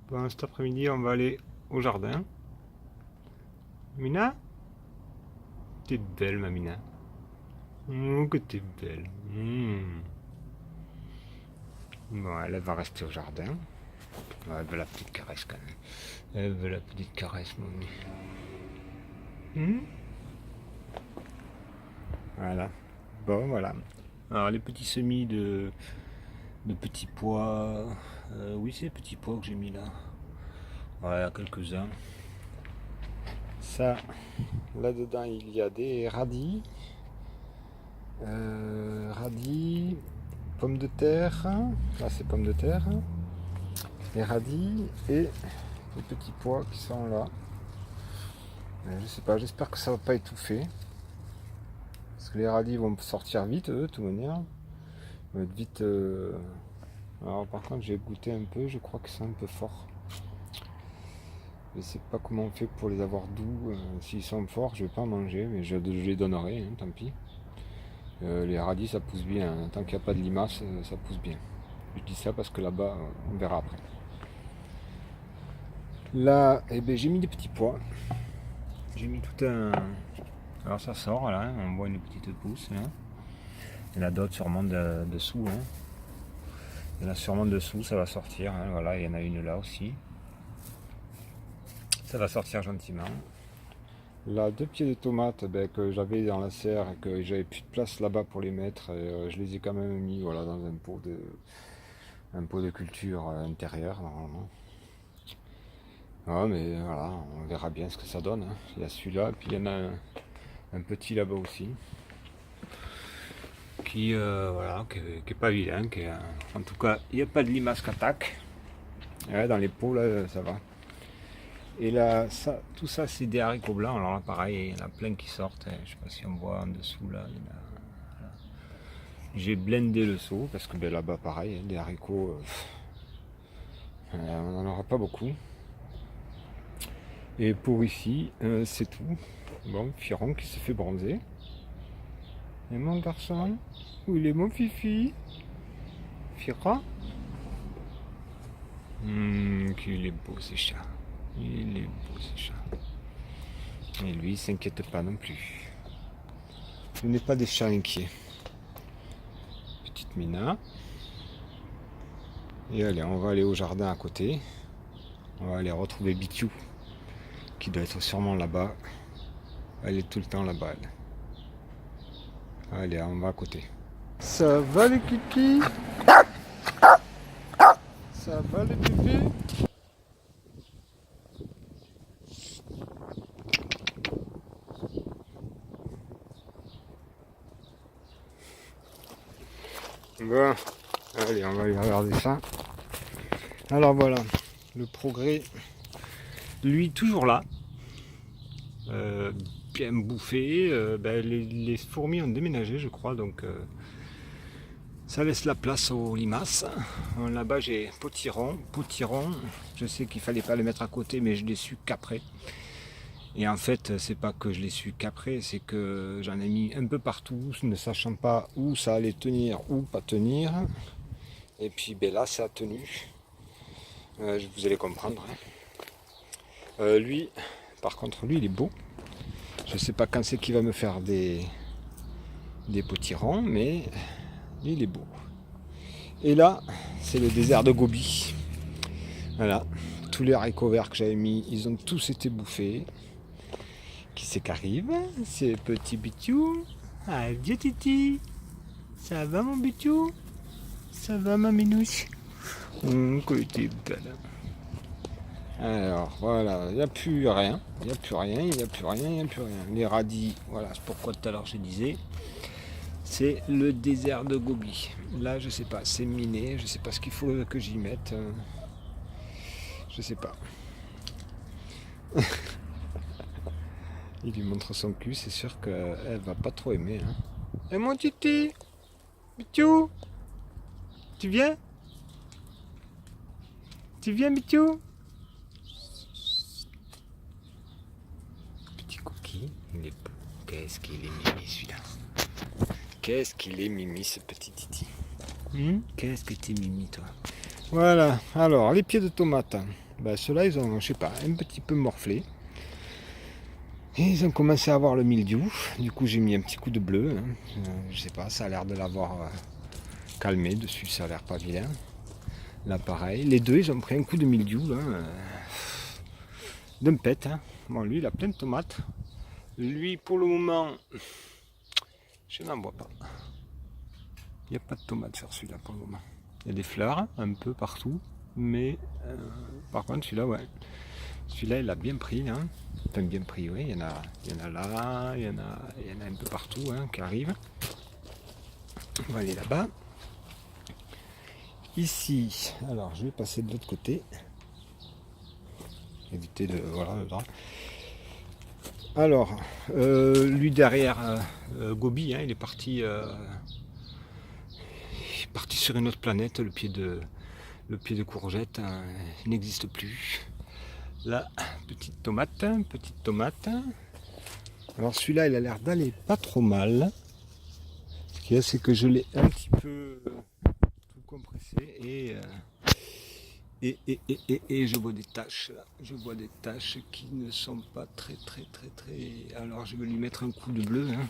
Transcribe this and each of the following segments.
Bon, cet après-midi, on va aller au jardin. Mina? T'es belle, ma Mina. Oh, que t'es belle. Bon, elle va rester au jardin. Ouais, elle veut la petite caresse quand même. Elle veut la petite caresse, mamie. Voilà. Bon, voilà. Alors, les petits semis de petits pois. Oui, c'est les petits pois que j'ai mis là. Voilà, quelques-uns. Ça, là-dedans, il y a des radis. Radis, pommes de terre. Là, c'est pommes de terre. Les radis et les petits pois qui sont là. Je sais pas, j'espère que ça va pas étouffer. Parce que les radis vont sortir vite, eux, de toute manière. Ils vont être vite. Alors, par contre, j'ai goûté un peu, je crois que c'est un peu fort. Je sais pas comment on fait pour les avoir doux. S'ils sont forts, je vais pas en manger, mais je les donnerai, hein, tant pis. Les radis, ça pousse bien. Hein. Tant qu'il n'y a pas de limaces, ça pousse bien. Je dis ça parce que là-bas, on verra après. Là, eh ben, j'ai mis des petits pois. J'ai mis tout un. Alors ça sort là, hein, on voit une petite pousse. Hein. Il y en a d'autres sûrement dessous. Hein. Il y en a sûrement dessous, ça va sortir. Hein. Voilà, il y en a une là aussi. Ça va sortir gentiment. Là, 2 pieds de tomates que j'avais dans la serre et que j'avais plus de place là-bas pour les mettre. Je les ai quand même mis voilà, dans un pot de culture intérieur normalement. Ouais, mais voilà, on verra bien ce que ça donne. Hein. Il y a celui-là, et puis il y en a un petit là-bas aussi. Qui, voilà, qui est pas vilain. En tout cas, il n'y a pas de limaces qui attaquent. Ouais, dans les pots, là, ça va. Et là, ça, tout ça, c'est des haricots blancs. Alors là, pareil, il y en a plein qui sortent. Je sais pas si on voit en dessous, là. Voilà. J'ai blendé le seau, parce que ben, là-bas, pareil, des haricots, on n'en aura pas beaucoup. Et pour ici, c'est tout. Bon, Firon qui se fait bronzer. Et mon garçon, où il est mon fifi? Fira? Qu'il est beau ces chats. Il est beau ces chats. Et lui, il s'inquiète pas non plus. Ce n'est pas des chats inquiets. Petite Mina. Et allez, on va aller au jardin à côté. On va aller retrouver Bitiou, qui doit être sûrement là-bas. Elle est tout le temps là-bas, elle. Allez, on va à côté. Ça va les kikis? Ça va les pépés? Bon, allez, on va aller regarder ça. Alors voilà, le progrès, lui toujours là, bien bouffé. Les fourmis ont déménagé, je crois, donc ça laisse la place aux limaces. Là-bas, j'ai potiron. Je sais qu'il fallait pas les mettre à côté, mais je les su qu'après. Et en fait, c'est pas que je les suis qu'après, c'est que j'en ai mis un peu partout, ne sachant pas où ça allait tenir ou pas tenir. Et puis ben là, ça a tenu. Vous allez comprendre. Lui, par contre, lui, il est beau. Je sais pas quand c'est qu'il va me faire des potirons, mais lui, il est beau. Et là, c'est le désert de Gobi. Voilà, tous les haricots verts que j'avais mis, ils ont tous été bouffés. Qui c'est qu'arrive? C'est petit Bitiou. Adieu Titi. Ça va mon Bitiou? Ça va ma minouche? Que t'es belle. Alors voilà, il n'y a plus rien. Il n'y a plus rien, il n'y a plus rien, il n'y a plus rien. Les radis, voilà, c'est pourquoi tout à l'heure je disais. C'est le désert de Gobi. Là, je sais pas, c'est miné, je sais pas ce qu'il faut que j'y mette. Je sais pas. Il lui montre son cul, c'est sûr qu'elle va pas trop aimer. Hein. Et mon titi, Bitiou, tu viens? Tu viens, Bitiou? Petit cookie, il est beau. Qu'est-ce qu'il est mimi celui-là. Qu'est-ce qu'il est mimi ce petit titi. Qu'est-ce que t'es mimi toi. Voilà, alors les pieds de tomate. Ben, ceux-là, ils ont, je sais pas, un petit peu morflé. Et ils ont commencé à avoir le mildiou. Du coup, j'ai mis un petit coup de bleu. Hein. Je sais pas, ça a l'air de l'avoir calmé dessus, ça a l'air pas vilain. Là, pareil. Les deux, ils ont pris un coup de mildiou, là. D'un pet. Hein. Bon, lui, il a plein de tomates. Lui, pour le moment, je n'en vois pas. Il n'y a pas de tomates sur celui-là pour le moment. Il y a des fleurs un peu partout, mais par contre celui-là, ouais. Celui-là, il a bien pris. Hein. Enfin, bien pris, oui. Il y en a là, il y en a un peu partout hein, qui arrivent. On va aller là-bas. Ici, alors je vais passer de l'autre côté. Éviter de. Voilà, le drap. Alors, lui derrière, Gobi, hein, il est parti sur une autre planète. Le pied de courgette hein, il n'existe plus. Là, petite tomate. Alors celui-là, il a l'air d'aller pas trop mal. Ce qu'il y a, c'est que je l'ai un petit peu tout compressé et je vois des taches là. Je vois des taches qui ne sont pas très. Alors je vais lui mettre un coup de bleu. Hein.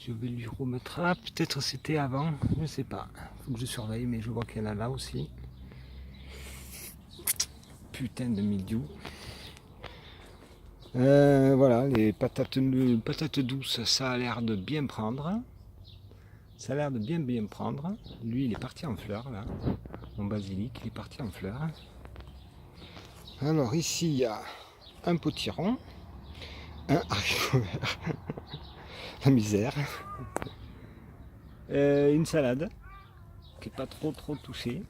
Je vais lui remettre. Ah, peut-être c'était avant, je sais pas. Faut que je surveille, mais je vois qu'il y en a là aussi. Putain de mildiou. Voilà, les patates douces, ça a l'air de bien prendre. Ça a l'air de bien prendre. Lui, il est parti en fleurs, là. Mon basilic, il est parti en fleurs. Alors, ici, il y a un potiron. Un haricot vert. La misère. Une salade, qui n'est pas trop touchée.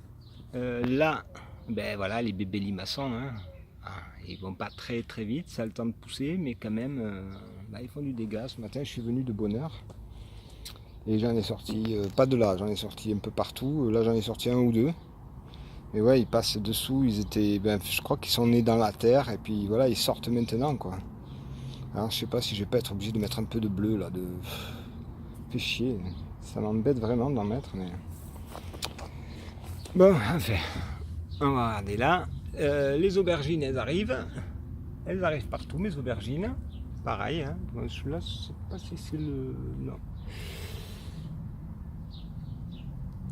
Là, ben voilà, les bébés limaçons, hein. Ils vont pas très vite, ça a le temps de pousser, mais quand même, ils font du dégât. Ce matin, je suis venu de bonne heure. Et j'en ai sorti, pas de là, j'en ai sorti un peu partout. Là, j'en ai sorti un ou deux. Mais ouais, ils passent dessous, ils étaient, je crois qu'ils sont nés dans la terre. Et puis voilà, ils sortent maintenant, quoi. Alors, je sais pas si je vais pas être obligé de mettre un peu de bleu, là. Fait chier. Ça m'embête vraiment d'en mettre, mais... Bon, enfin, on va regarder là. Les aubergines, elles arrivent. Elles arrivent partout, mes aubergines. Pareil, hein. Bon, celui-là, je sais pas si c'est le... Non.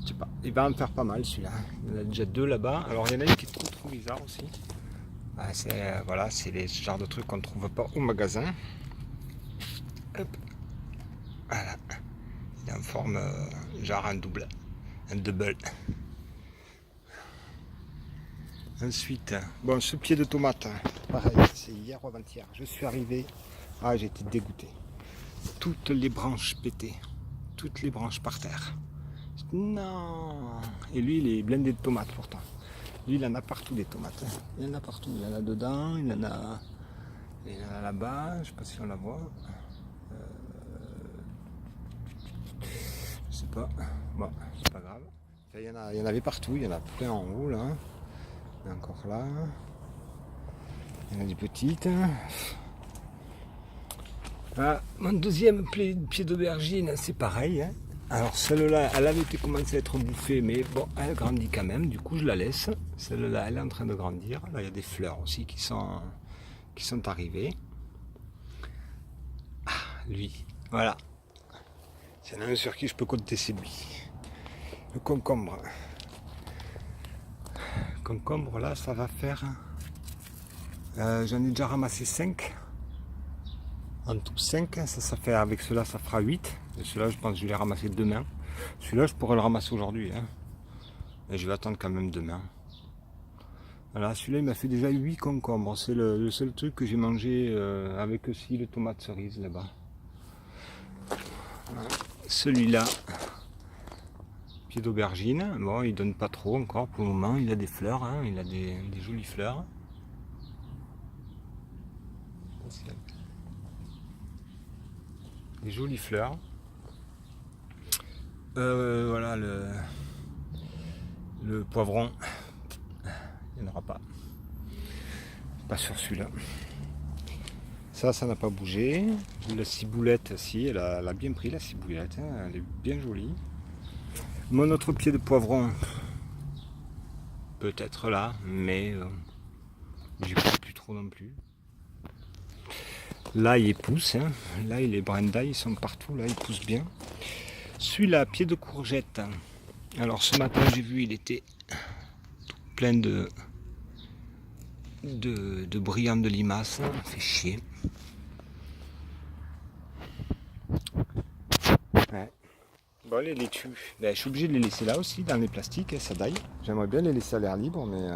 Je sais pas. Il va en faire pas mal, celui-là. Il y en a déjà deux là-bas. Alors, il y en a une qui est trop bizarre aussi. Voilà, c'est ce genre de trucs qu'on ne trouve pas au magasin. Hop. Voilà. Il est en forme, genre un double. Un double. Ensuite, bon, ce pied de tomate, pareil, c'est hier ou avant-hier. Je suis arrivé, j'étais dégoûté. Toutes les branches pétées, toutes les branches par terre. Non. Et lui, il est blindé de tomates pourtant. Lui, il en a partout des tomates. Il en a partout. Il en a dedans, il en a là-bas. Je ne sais pas si on la voit. Je sais pas. Bon, c'est pas grave. Il y en avait partout. Il y en a plein en haut là. Et encore là. Il y en a des petites. Mon deuxième pied d'aubergine, c'est pareil. Hein. Alors celle-là, elle avait été commencé à être bouffée, mais bon, elle grandit quand même. Du coup, je la laisse. Celle-là, elle est en train de grandir. Là, il y a des fleurs aussi qui sont arrivées. Lui, voilà. C'est un sur qui je peux compter, c'est lui. Le concombre. Concombre, là, ça va faire... j'en ai déjà ramassé 5. En tout 5, ça fait avec cela ça fera 8. Et celui-là, je pense que je vais les ramasser demain. Celui-là, je pourrais le ramasser aujourd'hui. Hein. Et je vais attendre quand même demain. Voilà, celui-là, il m'a fait déjà 8 concombres. C'est le seul truc que j'ai mangé avec aussi le tomate cerise là-bas. Voilà. Celui-là, pied d'aubergine. Bon, il donne pas trop encore pour le moment. Il a des fleurs, hein. Il a des jolies fleurs. Des jolies fleurs. Voilà le poivron. Il n'y en aura pas. Pas sur celui-là. Ça n'a pas bougé. La ciboulette, si, elle a bien pris la ciboulette. Hein, elle est bien jolie. Mon autre pied de poivron, peut-être là, mais J'y crois plus trop non plus. Là, il pousse. Hein. Là, les brins d'ail, ils sont partout. Là, ils poussent bien. Celui-là, pied de courgette. Alors, ce matin, j'ai vu, il était plein de brillants de limaces. Ça fait chier. Ouais. Bon, les laitues. Ben, je suis obligé de les laisser là aussi, dans les plastiques. Ça daille. J'aimerais bien les laisser à l'air libre, mais...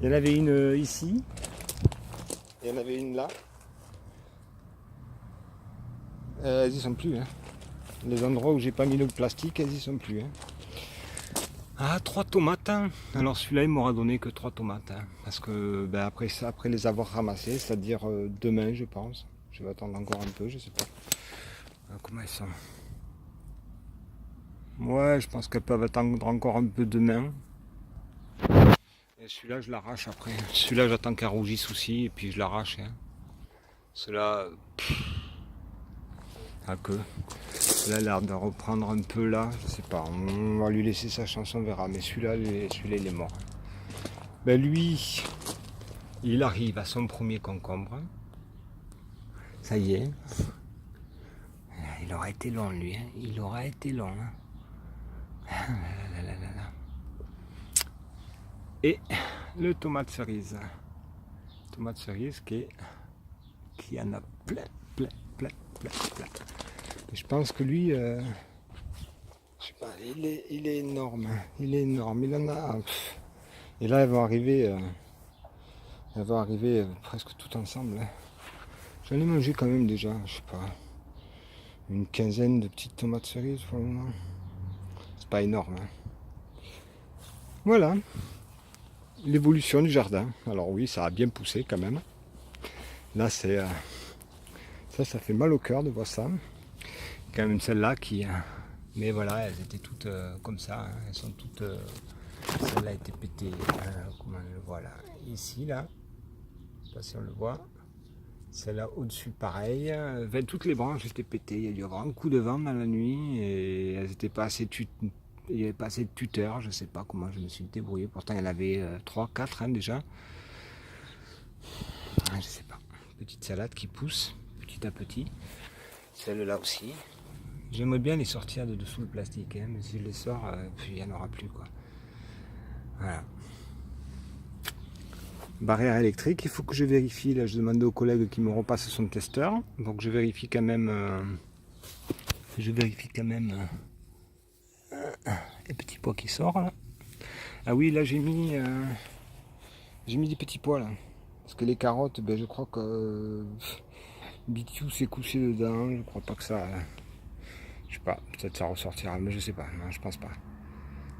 Il y en avait une ici. Il y en avait une là. Elles y sont plus. Hein. Les endroits où j'ai pas mis le plastique, elles y sont plus. Hein. Ah, 3 tomates. Hein. Alors celui-là, il m'aura donné que 3 tomates. Hein. Parce que ben, après les avoir ramassées, c'est-à-dire demain, je pense. Je vais attendre encore un peu, je sais pas. Comment elles sont? Ouais, je pense qu'elles peuvent attendre encore un peu demain. Et celui-là, je l'arrache après. Celui-là, j'attends qu'elle rougisse aussi, et puis je l'arrache. Hein. Celui-là, que. Là, il a l'air de reprendre un peu là, je sais pas. On va lui laisser sa chance, on verra. Mais celui-là, il est mort. Ben lui, il arrive à son premier concombre. Ça y est. Il aura été long, lui. Hein. Il aura été long. Hein. Et le tomate cerise. Tomate cerise qui en a plein. Et je pense que lui, je sais pas, il est énorme. Il est énorme. Il en a. Et là, elles vont arriver presque tout ensemble. Hein. J'en ai mangé quand même déjà, je sais pas, une quinzaine de petites tomates cerises pour le moment. C'est pas énorme. Hein. Voilà, l'évolution du jardin. Alors oui, ça a bien poussé quand même. Là, c'est ça fait mal au cœur de voir ça. Quand même celle-là qui... mais voilà, elles étaient toutes comme ça. Hein. Elles sont toutes... celle-là a été pétée. Comment on le voit là? Ici, là. Je sais pas si on le voit. Celle-là au-dessus, pareil. Toutes les branches étaient pétées. Il y a dû y avoir un coup de vent dans la nuit et elles étaient pas assez il n'y avait pas assez de tuteurs. Je ne sais pas comment je me suis débrouillé. Pourtant, il y en avait 3, 4 hein, déjà. Je ne sais pas. Petite salade qui pousse petit à petit. Celle-là aussi. J'aimerais bien les sortir de dessous le plastique. Hein, mais si je les sors, il n'y en aura plus. Quoi. Voilà. Barrière électrique, il faut que je vérifie. Là, je demandais au collègue qui me repasse son testeur. Donc je vérifie quand même. Les petits pois qui sortent là. Ah oui, là j'ai mis des petits pois là. Parce que les carottes, ben, je crois que Bitiu s'est couché dedans. Je crois pas que ça. Je sais pas, peut-être ça ressortira, mais je sais pas. Non, je pense pas.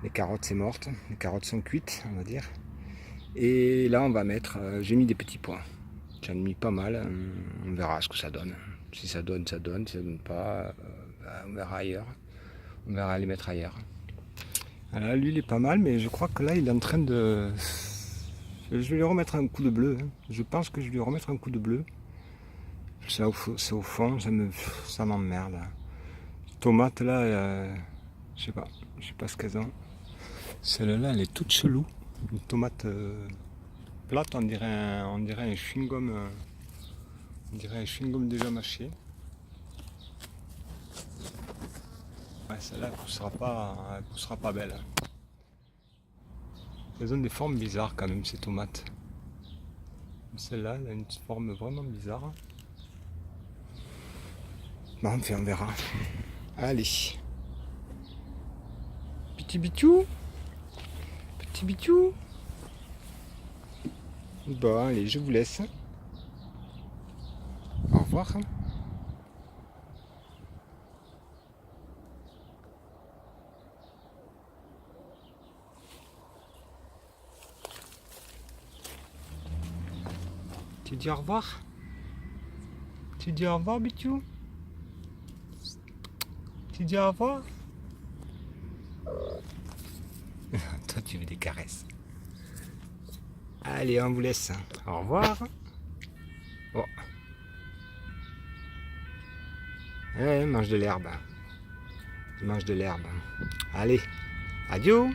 Les carottes c'est morte. Les carottes sont cuites, on va dire. Et là on va mettre, j'ai mis des petits pois. J'en ai mis pas mal, on verra ce que ça donne. Si ça donne, ça donne. Si ça donne pas, on verra ailleurs. On verra les mettre ailleurs. Voilà, lui il est pas mal, mais je crois que là il est en train de... Je vais lui remettre un coup de bleu. Hein. Je pense que je vais lui remettre un coup de bleu. C'est au fond, ça m'emmerde. Tomates là, je sais pas ce qu'elles ont. Celle-là elle est toute chelou. Une tomate plate, on dirait un chewing-gum. On dirait un chewing-gum déjà mâché. Ouais, celle-là elle poussera pas belle. Elles ont des formes bizarres quand même ces tomates. Celle-là, elle a une forme vraiment bizarre. Bon, enfin, on verra. Allez. Petit bitou. Petit bitou. Bon, allez, je vous laisse. Au revoir. Tu dis au revoir? Tu dis au revoir, Bitou? Tu dis au revoir? Toi, tu veux des caresses. Allez, on vous laisse. Au revoir. Oh. Ouais, mange de l'herbe. Mange de l'herbe. Allez, adieu.